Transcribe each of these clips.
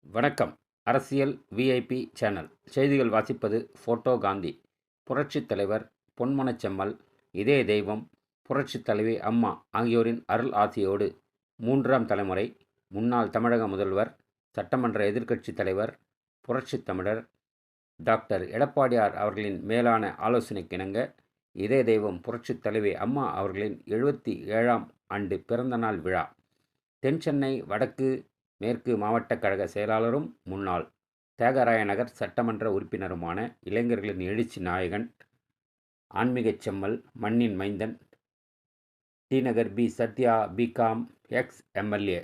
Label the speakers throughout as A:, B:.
A: வணக்கம். அரசியல் VIP channel செய்திகள் வாசிப்பது ஃபோட்டோ காந்தி. புரட்சித் தலைவர் பொன்மனச்செம்மல், இதய தெய்வம் புரட்சித் தலைவி அம்மா ஆகியோரின் அருள் ஆசியோடு 3ஆம் தலைமுறை முன்னாள் தமிழக முதல்வர், சட்டமன்ற எதிர்க்கட்சித் தலைவர், புரட்சித் தமிழர் டாக்டர் எடப்பாடியார் அவர்களின் மேலான ஆலோசனைக்கிணங்க இதய தெய்வம் புரட்சித் தலைவி அம்மா அவர்களின் 77ஆம் ஆண்டு பிறந்தநாள் விழா தென்சென்னை வடக்கு மேற்கு மாவட்ட கழக செயலாளரும் முன்னாள் தியாகராய நகர் சட்டமன்ற உறுப்பினருமான இளைஞர்களின் எழுச்சி நாயகன், ஆன்மீகச் செம்மல், மண்ணின் மைந்தன், T. Nagar P. Sathya BCom ex MLA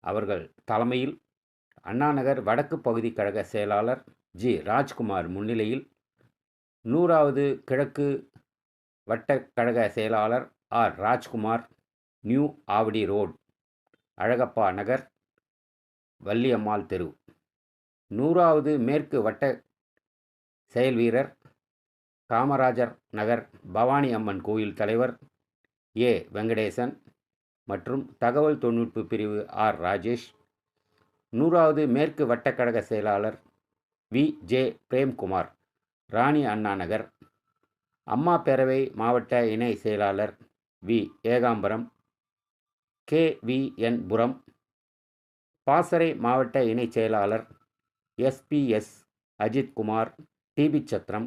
A: அவர்கள் தலைமையில் அண்ணாநகர் வடக்கு பகுதி கழக செயலாளர் ஜி. ராஜ்குமார் முன்னிலையில் 100வது கிழக்கு வட்ட கழக செயலாளர் R. Rajkumar, new Avadi road, Alagappa Nagar, Valliammal தெரு, 100வது மேற்கு வட்ட செயல் வீரர் காமராஜர் நகர் பவானி அம்மன் கோயில் தலைவர் ஏ. வெங்கடேசன் மற்றும் தகவல் தொழில்நுட்ப பிரிவு ஆர். ராஜேஷ், 100வது மேற்கு வட்டக்கழக செயலாளர் வி. ஜே. பிரேம்குமார், ராணி அண்ணா நகர், அம்மா பேரவை மாவட்ட இணை செயலாளர் வி. ஏகாம்பரம், கே. வி. என். புரம், பாசறை மாவட்ட இணைச் செயலாளர் எஸ். அஜித்குமார், டிபி சத்திரம்,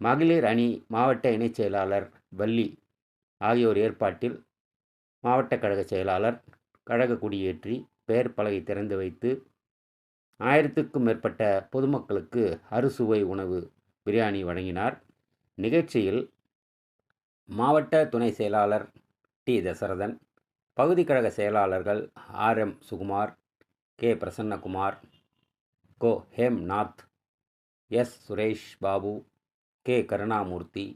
A: மகளிர் அணி மாவட்ட இணைச் செயலாளர் வள்ளி ஆகியோர் ஏற்பாட்டில் மாவட்ட கழக செயலாளர் கழக கொடியேற்றி பெயர் பலகை திறந்து வைத்து 1000க்கும் மேற்பட்ட பொதுமக்களுக்கு அறுசுவை உணவு பிரியாணி வழங்கினார். நிகழ்ச்சியில் மாவட்ட துணை செயலாளர் டி. தசரதன், பகுதி கழக செயலாளர்கள் R. M. Sukumar, K. Prasannakumar, கோ. Hemnath, S. Suresh Babu, K. Karunamoorthy,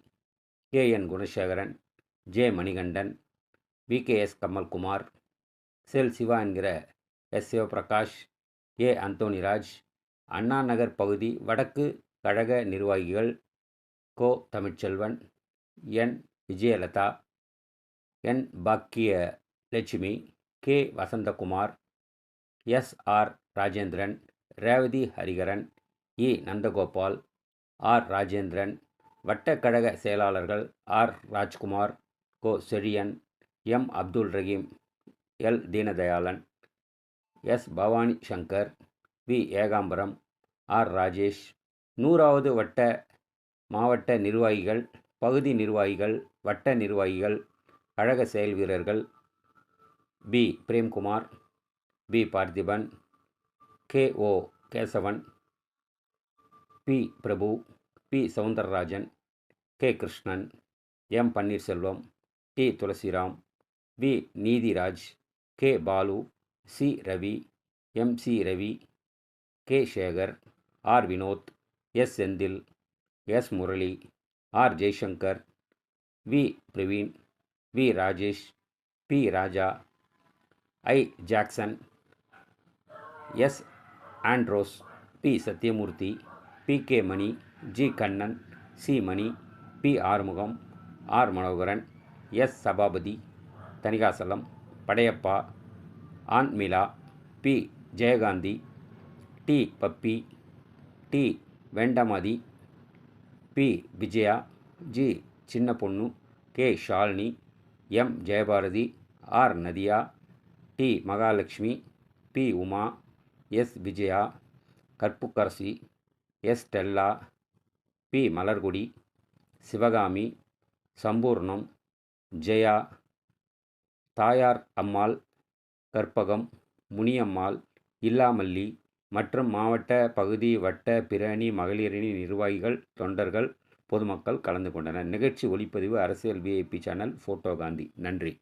A: K. N. Gunasekaran, J. Manikandan, V. K. S. Kamalkumar, cell Siva என்கிற எஸ். சிவபிரகாஷ், ஏ. அந்தோணிராஜ், அண்ணா நகர் பகுதி வடக்கு கழக நிர்வாகிகள் கோ. Tamilselvan, N. Vijayalatha, N. Bhagyalakshmi, K. Vasanthakumar, S. R. Rajendran, Revathi Hariharan, இ. நந்தகோபால், ஆர். ராஜேந்திரன், வட்ட கழக செயலாளர்கள் ஆர். ராஜ்குமார், கோ. Chezhiyan, M. Abdul Rahim, L. Deenadayalan, S. Bhavani Shankar, we. Ekambaram, R. Rajesh, 100வது வட்ட மாவட்ட நிர்வாகிகள், பகுதி நிர்வாகிகள், வட்ட நிர்வாகிகள், கழக செயல் வீரர்கள் P. Premkumar, P. Parthiban, K. O. Kesavan, P. Prabhu, P. Soundararajan, K. Krishnan, M. Panneerselvam, T. Thulasiram, V. Neethiraj, K. Balu, C. Ravi, M. C. Ravi, K. Sekar, R. Vinoth, S. Senthil, S. Murali, R. Jaishankar, V. Praveen, V. Rajesh, P. Raja, I. Jackson, S. Andrews, P. Sathyamoorthy, P. K. Mani, G. Kannan, C. Mani, P. Arumugam, R. Manoharan, S. Sabapathi, Thanigachalam, Padayappa, ஆன்மிலா, P. Jayakanthi, D. Pappi, T. Vendamathi, P. Vijaya, G. Chinnaponnu, K. Shalini, M. Jayabharathi, R. Nadhiya, T. Mahalakshmi, P. Uma, S. Vijaya, Karpukkarasi, S. Stella, P. Malarkodi, Sivakami, Sampoornam, Jaya, Thayar Ammal, Karpagam, Muniammal, இல்லாமல்லி மற்றும் மாவட்ட, பகுதி, வட்ட, பிரணி, மகளிரணி நிர்வாகிகள், தொண்டர்கள், பொதுமக்கள் கலந்து கொண்டனர். நிகழ்ச்சி ஒளிப்பதிவு அரசியல் விஐபி சேனல் ஃபோட்டோ காந்தி. நன்றி.